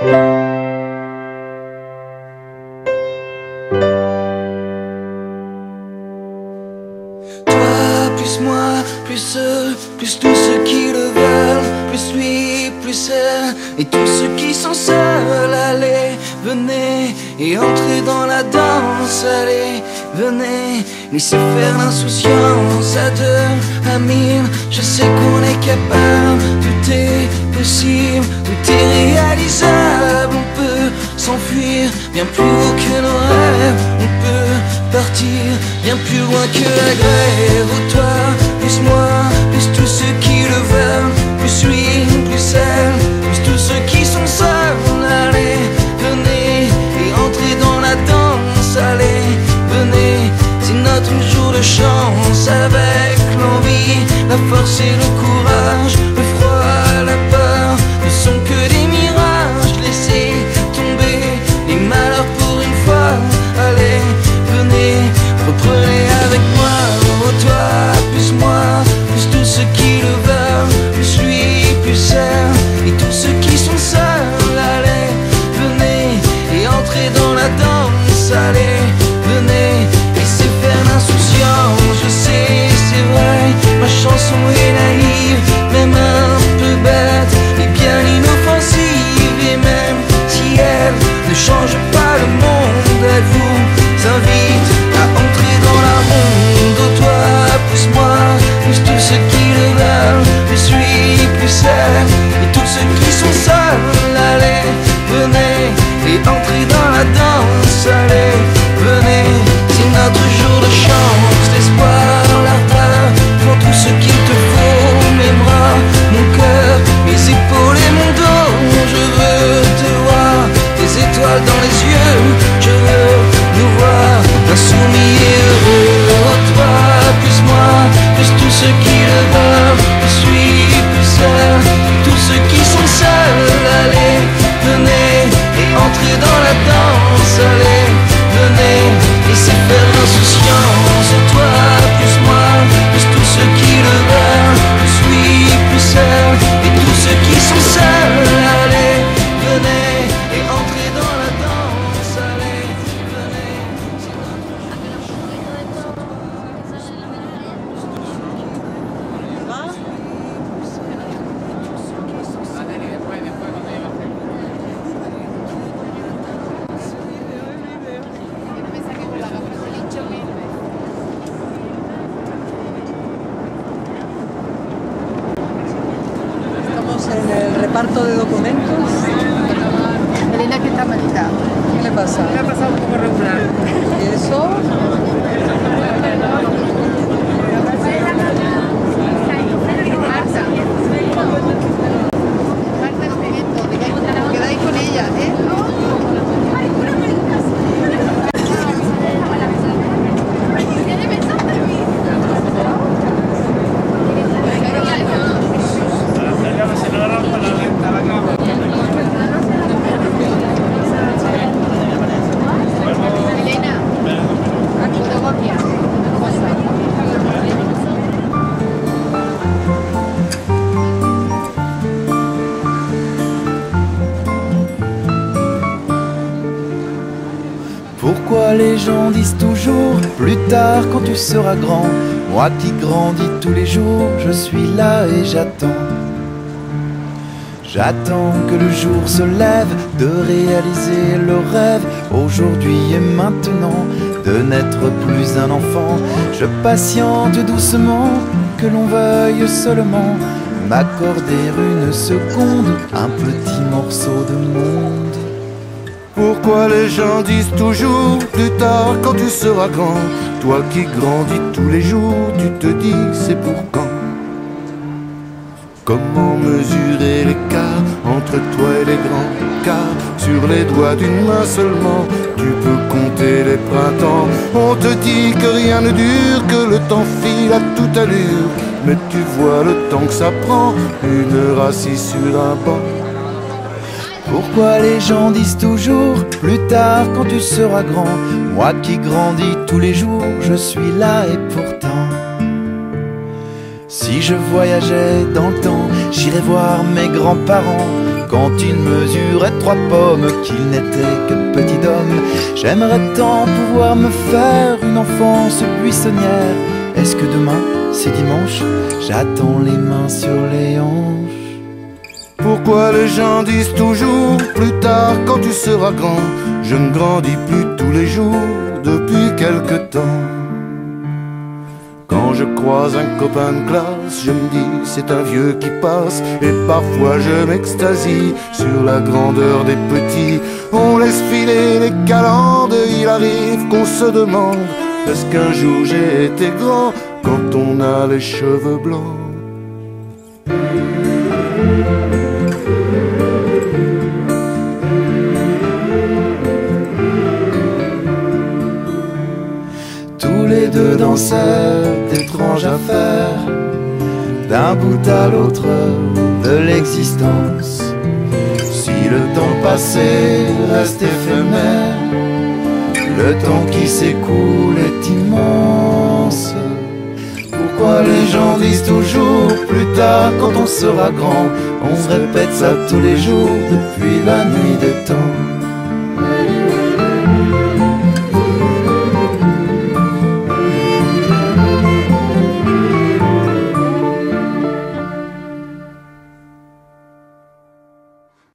Plus moi, plus eux, plus tous ceux qui le veulent, plus lui, plus elle, et tous ceux qui sont seuls. Allez, venez et entrez dans la danse. Allez, venez, laissez faire l'insouciance. À deux, à mille, je sais qu'on est capable. Tout est possible, tout est réalisable. On peut s'enfuir bien plus haut que nos rêves. On peut partir bien plus loin que la grève. Oh, toi, plus moi, plus tous ceux qui le veulent, plus lui, plus elle, plus tous ceux qui sont seuls. Allez, venez et entrez dans la danse. Allez, venez, c'est notre jour de chance. Avec l'envie, la force et le courage, le froid, la peur ne sont que des mirages. Laissez tomber les malheurs pour une fois. Allez, venez, reprenez avec moi. Oh, toi, plus moi, plus tous ceux qui le veulent, plus lui, plus elle, et tous ceux qui sont seuls. Allez, venez et entrez dans la danse. Allez, venez, laissez faire l'insouciance. Je sais, c'est vrai, ma chanson est naïve, même un peu bête, et bien inoffensive. Et même si elle ne change pas le monde, elle vous invite à entrer dans la ronde. Oh, toi, plus moi, plus tous ceux qui le veulent, plus lui, plus elle, et tous ceux qui sont seuls. Allez, venez et entrez dans la danse. Allez, venez, c'est notre jour de chance. L'espoir, l'ardeur, pour tout ce qu'il te faut. Mes bras, mon cœur, mes épaules et mon dos. Je veux te voir, des étoiles dans les yeux. Je veux nous voir insoumis et heureux. Oh, toi, plus moi, plus tous ceux qui le veulent, plus lui, plus elle, tous ceux qui sont seuls. Allez, venez et entrez dans la danse. Allez, venez, laissez faire l'insouciance. Oh, toi, plus moi, plus tous ceux qui le veulent, plus lui, plus elle, et tous ceux qui sont seuls. Allez, venez et entrez dans la danse. Allez, venez. Estamos en el reparto de documentos. Elena, que está malita. ¿Qué le pasa? Me ha pasado un poco regular. ¿Y eso? Marta, documento, quedáis con ella, ¿eh? Elena, fotocopia. Pourquoi les gens disent toujours plus tard quand tu seras grand? Moi qui grandis tous les jours, je suis là et j'attends. J'attends que le jour se lève de réaliser le rêve aujourd'hui et maintenant, de n'être plus un enfant. Je patiente doucement, que l'on veuille seulement m'accorder une seconde, un petit morceau de monde. Pourquoi les gens disent toujours plus tard quand tu seras grand? Toi qui grandis tous les jours, tu te dis c'est pour quand? Comment mesurer l'écart entre toi et les grands? Car sur les doigts d'une main seulement, tu peux compter les printemps. On te dit que rien ne dure, que le temps file à toute allure. Mais tu vois le temps que ça prend, une heure assis sur un banc. Pourquoi les gens disent toujours plus tard quand tu seras grand? Moi qui grandis tous les jours, je suis là et pourtant. Si je voyageais dans le temps, j'irais voir mes grands-parents quand il mesurait 3 pommes, qu'il n'était que petit homme. J'aimerais tant pouvoir me faire une enfance buissonnière. Est-ce que demain, c'est dimanche? J'attends les mains sur les hanches. Pourquoi les gens disent toujours plus tard quand tu seras grand? Je ne grandis plus tous les jours depuis quelque temps. Quand je croise un copain de classe, je me dis c'est un vieux qui passe. Et parfois je m'extasie sur la grandeur des petits. On laisse filer les calendes, il arrive qu'on se demande est-ce qu'un jour j'ai été grand quand on a les cheveux blancs? Tous les deux dans cette étrange affaire, d'un bout à l'autre de l'existence. Si le temps passé reste éphémère, le temps qui s'écoule est immense. Pourquoi les gens disent toujours plus tard quand on sera grand? On se répète ça tous les jours depuis la nuit des temps.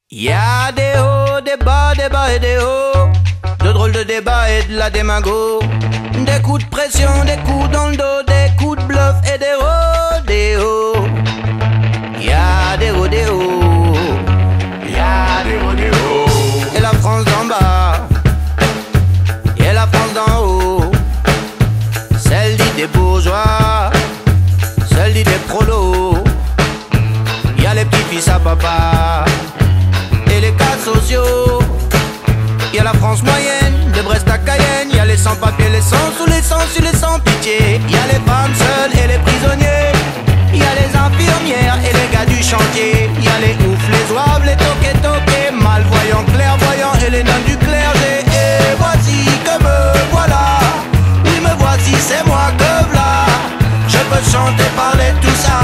Y'a des hauts, des bas et des hauts, de drôles de débats et de la démago. Des coups de pression, des coups dans le dos, des coups de bluff et des rodéos. Y'a des rodéos, y'a des rodéos. Et la France d'en bas, et la France d'en haut. Celle dit des bourgeois, celle dit des prolos. Y'a les petits-fils à papa et les cas sociaux. Y'a la France moyenne, de Brest à Cayenne. Y'a les sans-papiers, les sans-sous, les sans-su, les sans-pitié. Y'a les femmes seules et les prisonniers. Y'a les infirmières et les gars du chantier. Y'a les oufs, les zouaves, les toqués, malvoyants, clairvoyants et les nains du clergé. Et voici que me voilà, oui me voici, c'est moi que v'là. Je peux chanter, parler, tout ça,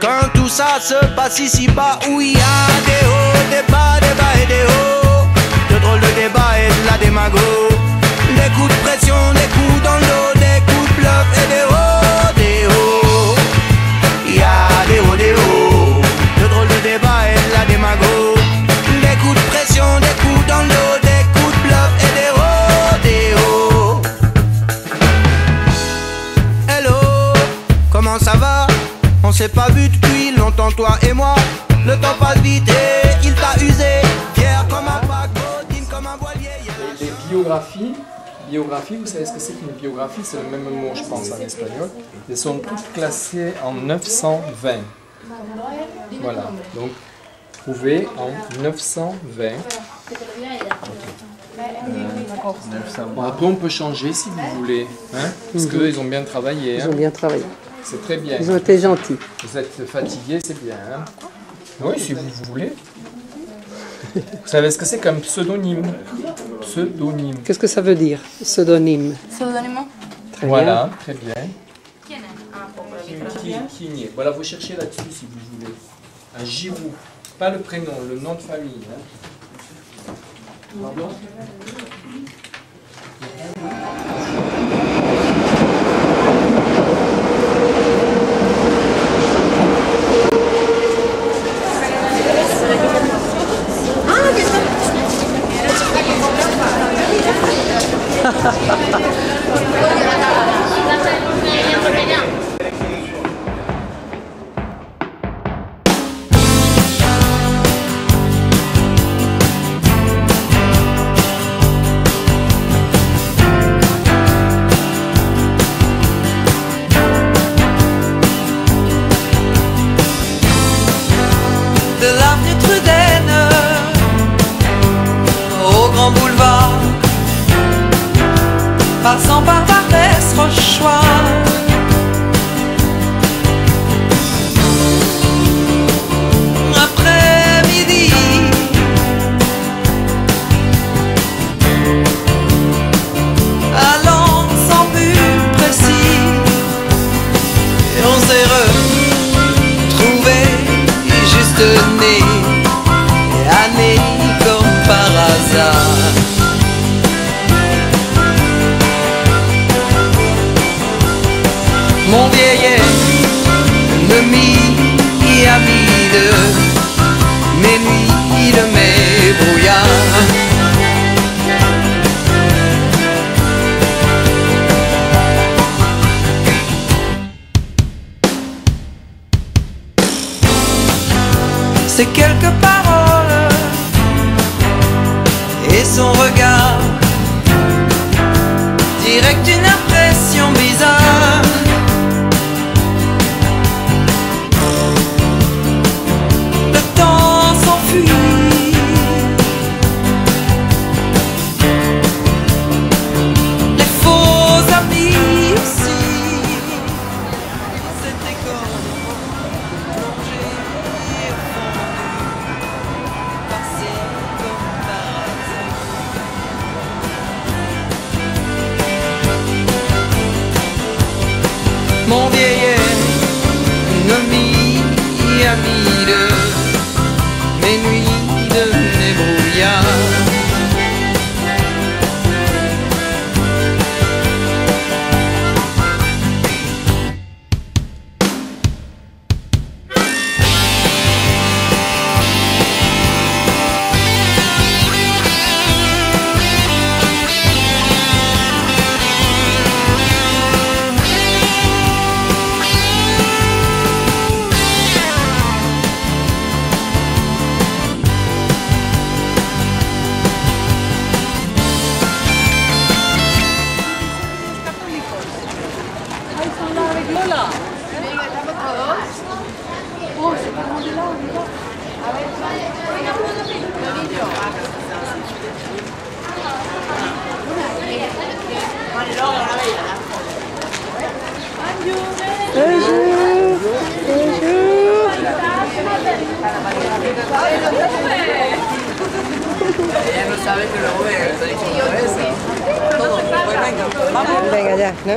quand tout ça se passe ici-bas, où il y a des hauts, des bas et des hauts, de drôles de débats et de la démago. Des coups de pression, des coups dans le dos, des coups de bluff et des rodéos. Il y a des rodéos, de drôles de débats et de la démago. Des coups de pression, des coups dans le dos, des coups de bluff et des rodéos. Hello, comment ça va? On s'est pas vu depuis longtemps, toi et moi. Le temps passe vite et il t'a usé. Fier comme un paquebot, digne comme un voilier. Les biographies, vous savez ce que c'est qu'une biographie? C'est le même mot, je pense, en espagnol. Elles sont toutes classées en 920. Voilà, donc trouvées en 920. Bon, après, on peut changer si vous voulez, hein, parce qu'eux, ils ont bien travaillé. Ils ont bien travaillé. C'est très bien. Ils ont été gentils. Vous êtes fatigué, c'est bien. Hein? Oui, si vous voulez. Vous savez ce que c'est qu'un pseudonyme? Pseudonyme. Qu'est-ce que ça veut dire, pseudonyme? Pseudonyme. Très Voilà, bien. très bien. Qui voilà, vous cherchez là-dessus si vous voulez. Un Giroud. Pas le prénom, le nom de famille. Hein. Pardon? De l'avenue Trudaine au grand boulevard, passant par Barbès, Rochechouart. Après-midi, allant sans but précis, et on s'est retrouvé juste né nuit de mes brouillards. Ces quelques paroles et son regard direct une impression bizarre. Le temps s'enfuit, les faux amis aussi. C'était comme plongé et fondu, passé comme par hasard. Mon vieil ennemi, ami de mes nuits, de mes brouillards. Venga, estamos todos. Oh, se pone de lado, mira. A ver, Lorillo. Ella no sabe que lo voy a hacer. Todo. Pues venga, vamos. Venga ya, ¿no?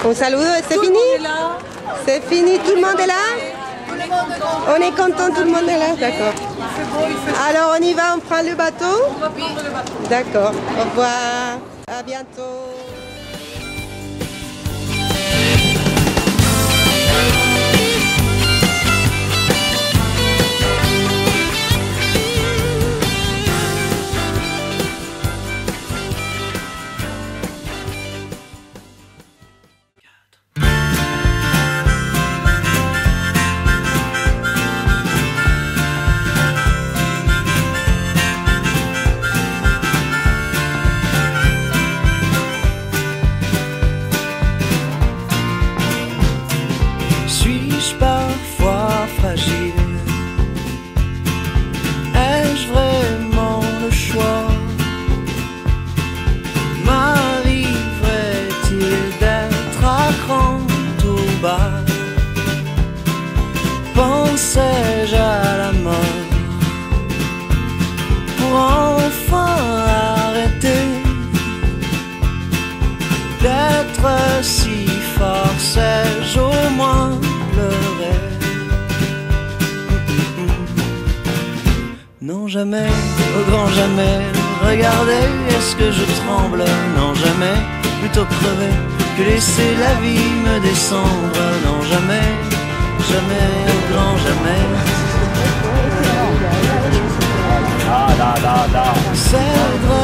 Un saludo, c'est fini? C'est fini, tout le monde est là? On est content, tout le monde est là, d'accord. Alors on y va, on prend le bateau? D'accord, au revoir, à bientôt. Suis-je parfois fragile? Ai-je vraiment le choix? M'arriverait-il d'être à cran tout bas? Pensais-je à la mort pour enfin arrêter d'être si fort? Sais-je au moins pleurer? Non, jamais, au grand jamais. Regardez, est-ce que je tremble? Non, jamais, plutôt crever que laisser la vie me descendre. Non, jamais, jamais, au grand jamais. Cèdre